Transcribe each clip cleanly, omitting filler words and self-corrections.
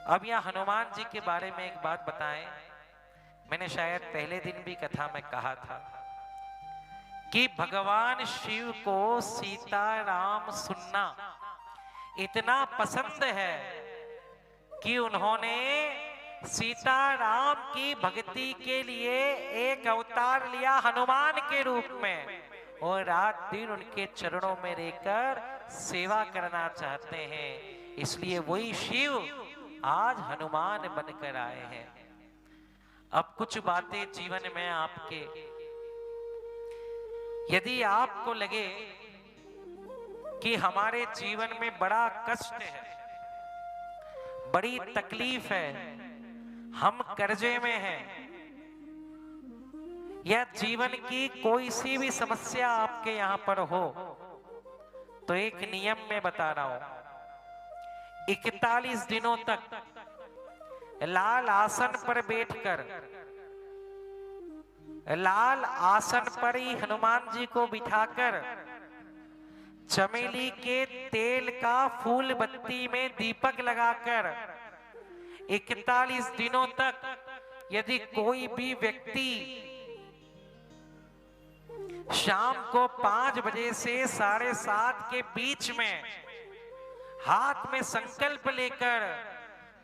अब यहाँ हनुमान जी के बारे में एक बात बताएं। मैंने शायद पहले दिन भी कथा में कहा था कि भगवान शिव को सीताराम सुनना इतना पसंद है कि उन्होंने सीताराम की भक्ति के लिए एक अवतार लिया हनुमान के रूप में, और रात दिन उनके चरणों में रहकर सेवा करना चाहते हैं। इसलिए वही शिव आज हनुमान बनकर आए हैं। अब कुछ बातें जीवन में आपके, यदि आपको लगे कि हमारे जीवन में बड़ा कष्ट है, बड़ी तकलीफ है, हम कर्जे में हैं, या जीवन की कोई सी भी समस्या आपके यहां पर हो, तो एक नियम में बता रहा हूं, 41 दिनों तक लाल आसन पर बैठकर, लाल आसन पर ही हनुमान जी को बिठाकर चमेली के तेल का फूल बत्ती में दीपक लगाकर 41 दिनों तक यदि कोई भी व्यक्ति शाम को 5 बजे से 7:30 के बीच में हाथ में संकल्प लेकर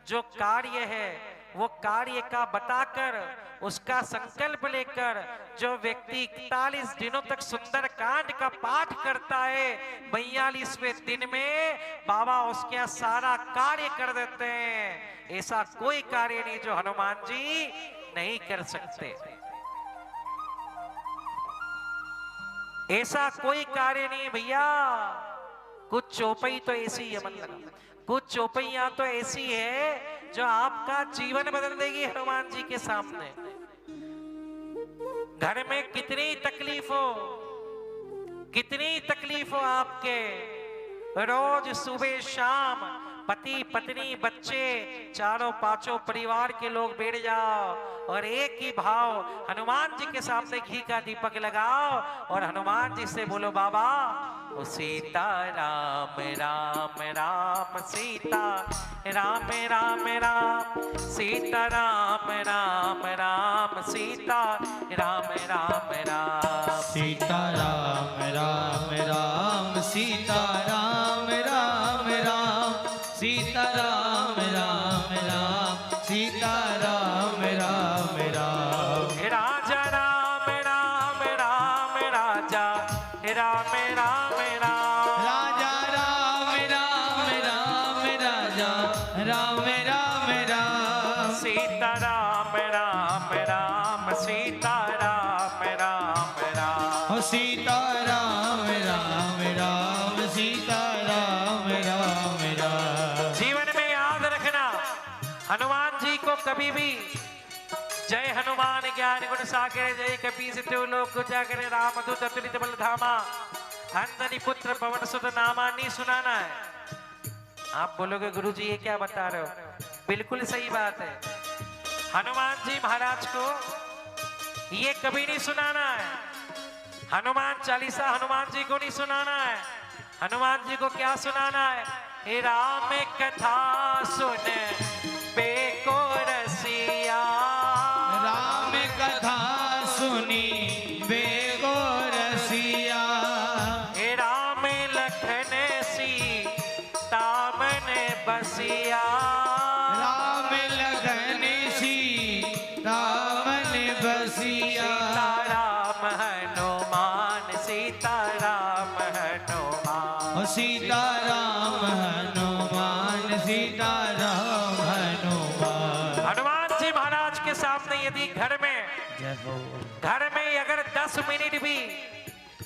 जो कार्य है वो कार्य का बताकर, उसका संकल्प लेकर जो व्यक्ति 41 दिनों तक सुंदर कांड का पाठ करता है, 42वें दिन में बाबा उसका सारा कार्य कर देते हैं। ऐसा कोई कार्य नहीं जो हनुमान जी नहीं कर सकते। ऐसा कोई कार्य नहीं भैया। कुछ चौपाई तो ऐसी है, मन लगा, कुछ चौपाइयां तो ऐसी है जो आपका जीवन बदल देगी हनुमान जी के सामने। घर में कितनी तकलीफ हो, कितनी तकलीफ हो आपके, रोज सुबह शाम पति पत्नी बच्चे चारों पांचों परिवार के लोग बैठ जाओ और एक ही भाव हनुमान जी के सामने घी का दीपक लगाओ और हनुमान जी से बोलो, बाबा ओ सीता राम राम राम सीता राम राम राम सीता राम राम राम सीता राम राम राम सीता राम राम राम सीता राम राम राम सीता राम राम राम सीता राम राम राम। राजा राम राम राम राजा राम राम राम राजा राम राम राम राजा राम राम राम सीता राम राम राम सीता राम राम राम हो सीता राम राम राम सीता राम राम राम। जीवन में याद रखना, हनुमान जी को कभी भी जय हनुमान ज्ञान गुण सागर जय कपीस तिहु लोक उजागर रामदूत अतुलित बल धामा अंजनी पुत्र पवन सुत नामा नहीं सुनाना है। आप बोलोगे गुरुजी ये क्या बता रहे हो? बिल्कुल सही बात है। हनुमान जी महाराज को ये कभी नहीं सुनाना है। हनुमान चालीसा हनुमान जी को नहीं सुनाना है। हनुमान जी को क्या सुनाना है? हे राम कथा सुन बेको रसिया, राम कथा सुनी बेगो रसिया, हे राम लखन सीता मन बसिया, राम लगन सीता मन बसिया, राम हनुमान सीता राम हनुमान सीता राम हनुमान सीता राम हनुमान। हनुमान जी महाराज के सामने यदि घर में अगर 10 मिनट भी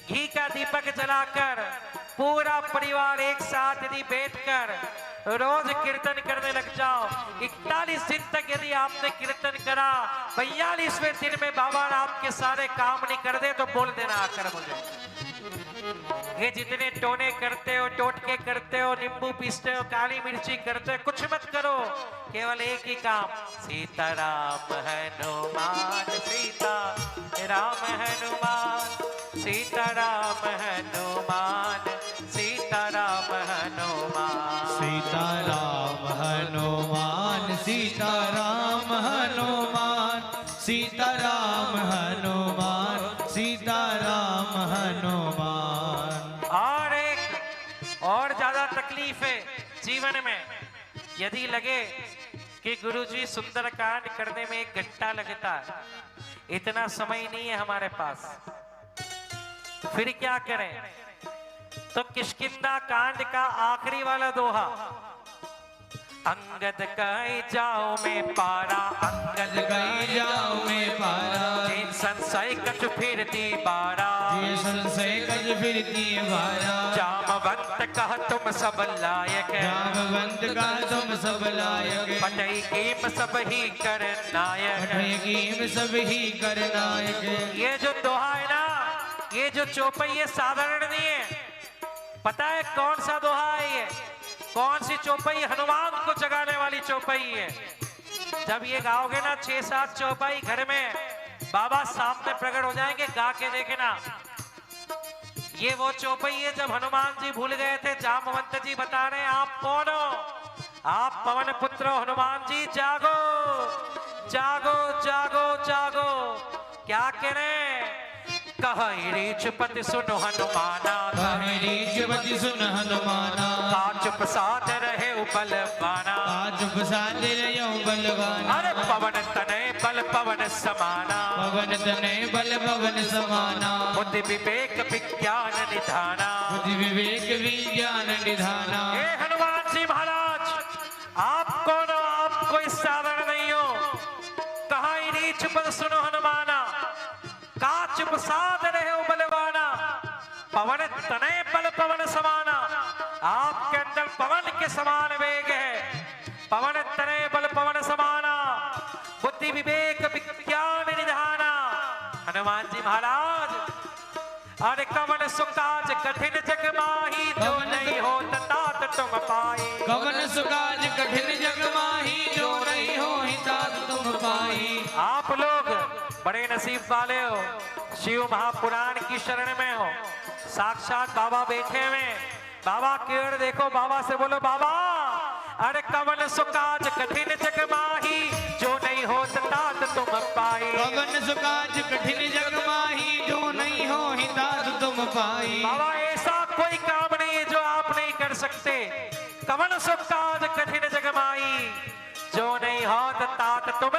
घी का दीपक जलाकर पूरा परिवार एक साथ यदि बैठकर रोज कीर्तन करने लग जाओ, 41 दिन तक यदि आपने कीर्तन करा, 42वें दिन में बाबा आपके सारे काम नहीं कर दे तो बोल देना आकर मुझे। ये जितने टोने करते हो, टोटके करते हो, नींबू पीसते हो, काली मिर्ची करते हो, कुछ मत करो, केवल एक ही काम, सीता राम हनुमान सीता राम हनुमान सीता राम हनुमान सीता राम हनुमान सीता राम हनुमान सीताराम हनुमान सीताराम हनुमान सीताराम हनुमान। और ज्यादा तकलीफ है जीवन में, यदि लगे कि गुरुजी सुंदरकांड करने में 1 घंटा लगता है, इतना समय नहीं है हमारे पास, फिर क्या करें? तो किष्किंधा कांड का आखिरी वाला दोहा, अंगद कहीं जाओ में पारा, अंगद कहीं जाओ में पारा, जिन संशय कछ फिरती बारा, ये संशय कज फिरती बारा, जामवंत कह तुम सब लायक, जामवंत का तुम सब लायक, पटई कीम सब ही कर नायक, कीम सब ही कर नायक। ये जो दोहा है ना, ये जो चौपाई है साधारण नहीं है। पता है कौन सा दोहा है ये? कौन सी चौपाई? हनुमान को जगाने वाली चौपाई है। जब ये गाओगे ना 6-7 चौपाई घर में, बाबा सामने प्रकट हो जाएंगे, गा के देखना। ये वो चौपाई है जब हनुमान जी भूल गए थे, जामवंत जी बता रहे हैं आप कौन हो? आप पवन पुत्र हो हनुमान जी, जागो जागो जागो जागो। क्या कह रहे? कहि रीछपति सुन हनुमाना, कहि रीछपति सुन हनुमाना, काज प्रसाद रहे बलवाना, काज प्रसाद रहे बलवाना। अरे पवन तनय बल पवन समाना, पवन तनय बल पवन समाना, बुद्धि विवेक विज्ञान निधाना, बुद्धि विवेक विज्ञान निधाना। हे हनुमान जी महाराज, आप कौन हो? आप कोई साधारण नहीं हो। कहि रीछपति सुनो हनुमाना, काच प्रसाद रहे बलवाना, पवन तनय बल पवन समाना। आपके अंदर पवन के समान वेग है, पवन तनय बल पवन समाना, बुद्धि विवेक विज्ञान निधाना। हनुमान जी महाराज, अरे कवन सुकाज कठिन जग माही, जो नहीं हो तात तुम पाई। कवन सुकाज कठिन जग माही, जो नहीं हो तात तुम पाई। आप लोग बड़े नसीब वाले हो, शिव महापुराण की शरण में हो। साक्षात बाबा बैठे हुए, बाबा की ओर देखो, बाबा से बोलो बाबा, अरे कवन सुकाज कठिन जग माही, जो नहीं हो तात तुम पाई। कवन सुकाज कठिन जग माही, जो नहीं हो तात तुम पाई। बाबा ऐसा कोई काम नहीं है जो आप नहीं कर सकते। कवन सुकाज कठिन जग माही, जो नहीं हो तात तुम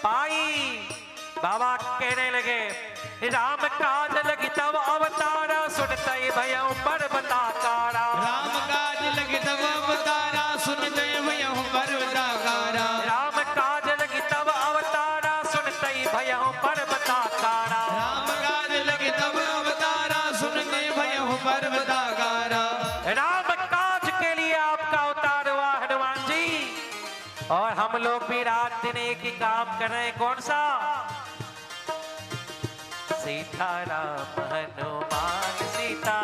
पाई। बाबा कहने लगे, राम काज लगी तब अवतारा, सुनते भयउ पर्वताकारा। राम काज लगी तब अवतारा, सुनते भयउ पर्वताकारा। राम काज लगी तब अवतारा, सुनते भयउ पर्वताकारा। राम काज लगी तब अवतारा, सुनते भयउ पर्वताकारा। राम काज के लिए आपका अवतार हुआ हनुमान जी। और हम लोग भी रात दिन एक ही काम कर रहे हैं, कौन सा? सीताराम हनुमान सीता,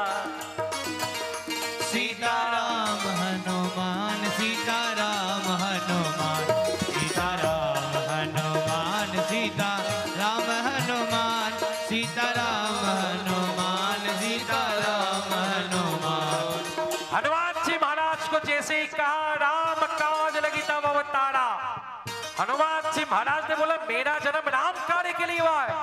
सीताराम हनुमान सीताराम हनुमान, सीताराम हनुमान सीताराम हनुमान, सीताराम हनुमान सीताराम हनुमान। हनुमान जी महाराज को जैसे ही कहा राम काज लगी तब अवतारा, हनुमान जी महाराज ने बोला मेरा जन्म राम कार्य के लिए हुआ है।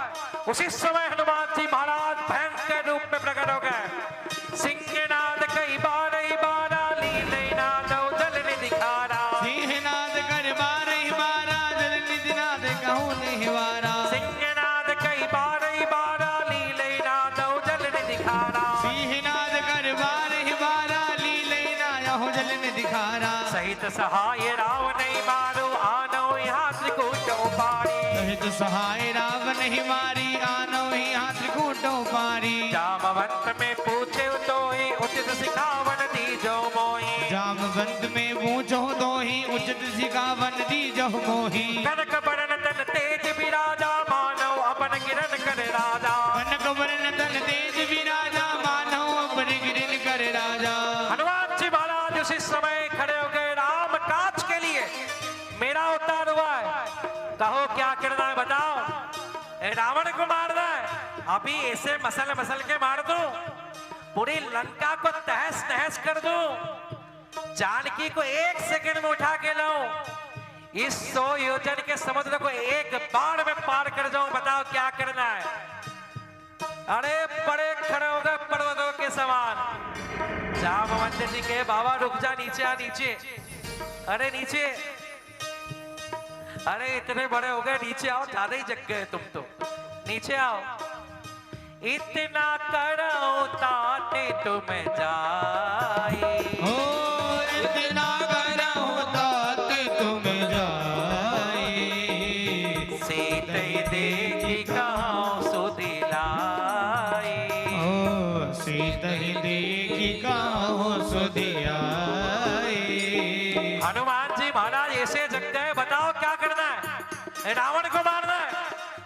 उसी समय हनुमान जी महाराज भयंकर रूप में प्रकट हो गए। सिंहनाद कई बारा लीले नाद जल निधिकारा। सिंहनाद कर बारा जल निधिनाद कहूँ निवारा। सिंहनाद कई बारा लीले नाद जल निधिकारा। सिंहनाद कर बारा लीले नाद जल निधिकारा। सहित सहाय राव नहीं मारो आनो यहाँ त्रिकूट उपाड़ी। सहित सहाय राव नहीं मारी, आनो यहाँ त्रिकूट उपाड़ी। जामवंत में पूछे तो ही उचित सिखावन दीजो मोही। जामवंत में पूछो तो ही उचित सिखावन दीजो मोही। कनक बरन तन तेज विराजा, मानव अपन गिरन कर राजा। कनक बरन तन तेज विराजा, मानव अपन गिरन कर राजा। हनुमान जी महाराज उसी समय खड़े हो गए, राम काज के लिए मेरा अवतार हुआ है, कहो क्या करना है बताओ। रावण को मारना है, अभी ऐसे मसल के मार दूं, पूरी लंका को तहस नहस कर दूं, जानकी को 1 सेकंड में उठा के लाऊं, इस 100 योजन के समुद्र को एक बार में पार कर जाऊं, बताओ क्या करना है? अरे बड़े खड़े हो गए पर्वतों के समान। जामवंत जी के बाबा रुक जा, नीचे आ, नीचे। अरे नीचे, अरे इतने बड़े हो गए, नीचे आओ, ज्यादा ही जग गए तुम तो, नीचे आओ। इतना करो ताते तुम जाए, हो इतना करो ताते तुम जाए, सीते देखी कहाँ सो दिलाए, हो सीते देखी कहाँ सो दिलाए। हनुमान जी महाराज ऐसे जग गए, बताओ क्या करना है? रावण को मारना है,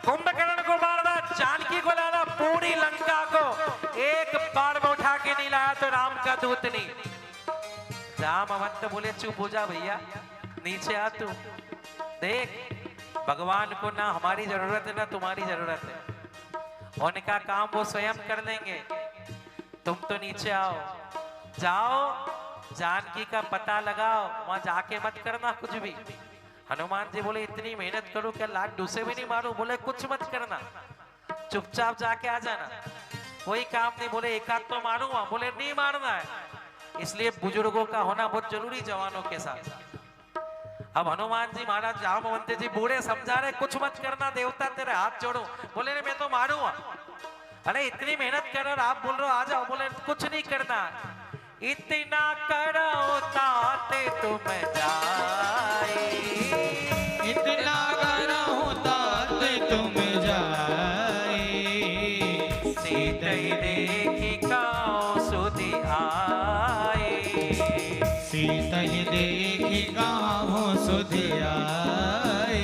कुंभकर्ण को मारना, जानकी को लाना, पूरी लंका को एक बार में उठा के नहीं लाया तो राम का दूत नहीं। जामवंत बोले चुप हो जा भैया, नीचे आ तू, देख भगवान को ना हमारी जरूरत है ना तुम्हारी जरूरत है, उनका काम वो स्वयं कर देंगे, तुम तो नीचे आओ। जाओ जानकी का पता लगाओ, वहां जाके मत करना कुछ भी। हनुमान जी बोले इतनी मेहनत करूं क्या लाडू से भी नहीं मारूं? बोले कुछ मत करना, चुपचाप जाके आ जाना, कोई काम नहीं। बोले एक हाथ तो मारूंगा, बोले नहीं मारना है। इसलिए बुजुर्गों का होना बहुत जरूरी जवानों के साथ। अब हनुमान जी महाराज जामवंत जी बूढ़े समझा रहे कुछ मत करना देवता, तेरे हाथ जोड़ो। बोले मैं तो मारूंगा। अरे इतनी मेहनत कर और आप बोल रहे हो आ जाओ, बोले कुछ नहीं करना, इतना करो ताते तुम जाए, इतना करो ताते तुम जाए, सीते देखी कहाँ सुधि आए, सीता देखी कहाँ सुधि आए।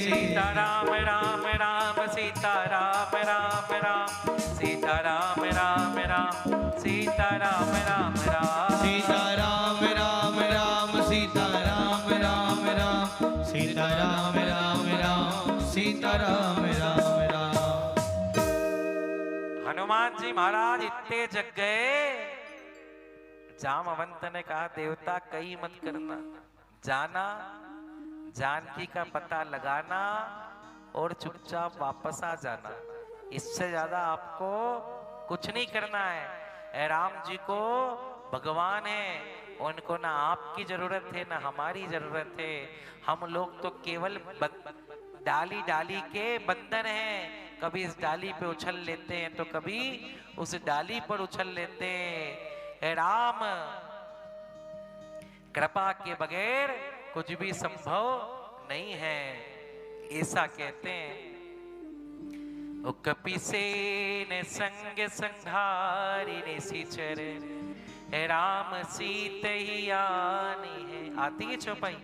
सीता राम राम राम सीता राम राम राम, सीता राम राम राम सीता राम राम राम, सीता राम राम राम सीता राम राम राम, सीता राम राम राम सीता राम राम राम। हनुमान जी महाराज इतने जग गए, जामवंत ने कहा देवता कहीं मत करना, जाना जानकी का पता लगाना और चुपचाप वापस आ जाना, इससे ज्यादा आपको कुछ नहीं करना है। ए राम जी को भगवान है, उनको ना आपकी जरूरत है ना हमारी जरूरत है। हम लोग तो केवल डाली डाली के बंदर हैं, कभी इस डाली पे उछल लेते हैं तो कभी उस डाली पर उछल लेते हैं। ए राम कृपा के बगैर कुछ भी संभव नहीं है, ऐसा कहते हैं। कपिसेन संग संघारी ने सिचर, राम सीत ही आनी है। आती है चौपाई।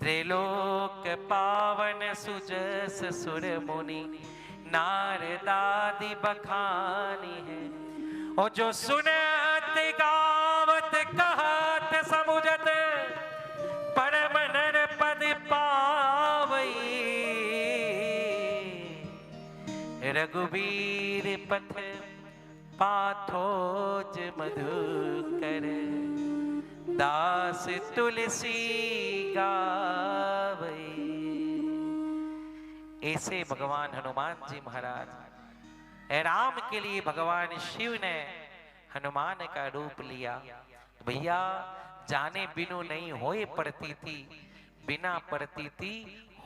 त्रिलोक पावन सुजस सुर मुनि, नारदादि बखानी है। और जो सुनत गावत कहत समुझत, परम नर पद पावई। रघुबीर पथ पाथोज मधुकर, दास तुलसी गावई। ऐसे भगवान हनुमान जी महाराज, राम के लिए भगवान शिव ने हनुमान का रूप लिया। भैया जाने बिनु नहीं होए पड़ती थी, बिना पड़ती थी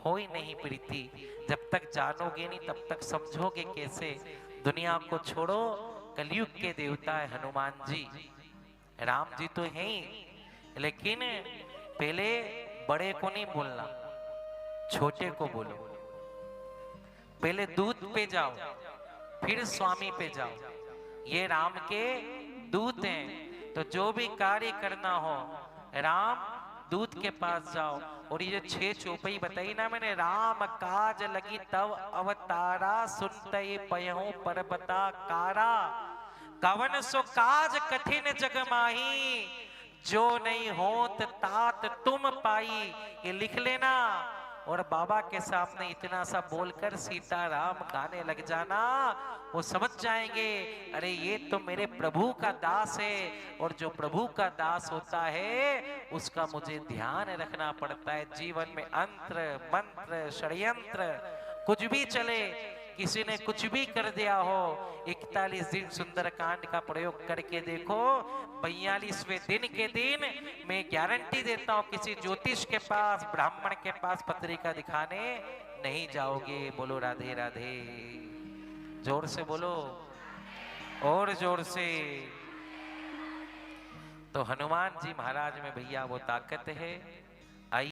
होई नहीं प्रीति। जब तक जानोगे नहीं तब तक समझोगे कैसे। दुनिया को छोड़ो, कलयुग के देवता है हनुमान जी। राम जी तो हैं ही, लेकिन पहले बड़े को नहीं बोलना, छोटे को बोलो। पहले दूत पे जाओ, फिर स्वामी पे जाओ। ये राम के दूत हैं, तो जो भी कार्य करना हो राम दूत के पास जाओ। और ये 6 चौपाई बताई ना मैंने, राम काज लगी तव अवतारा, सुनते पयहु परबता कारा। कवन सो काज कठिन जग माही, जो नहीं होत तात तुम पाई। ये लिख लेना, और बाबा के सामने इतना सा बोलकर सीताराम गाने लग जाना, वो समझ जाएंगे अरे ये तो मेरे प्रभु का दास है, और जो प्रभु का दास होता है उसका मुझे ध्यान रखना पड़ता है। जीवन में अंतर मंत्र षड्यंत्र कुछ भी चले, किसी ने कुछ भी कर दिया हो, 41 दिन सुंदरकांड का प्रयोग करके देखो, 42वें दिन के दिन मैं गारंटी देता हूं किसी ज्योतिष के पास, ब्राह्मण के पास पत्रिका दिखाने नहीं जाओगे। बोलो राधे राधे, जोर से बोलो और जोर से। तो हनुमान जी महाराज में भैया वो ताकत है।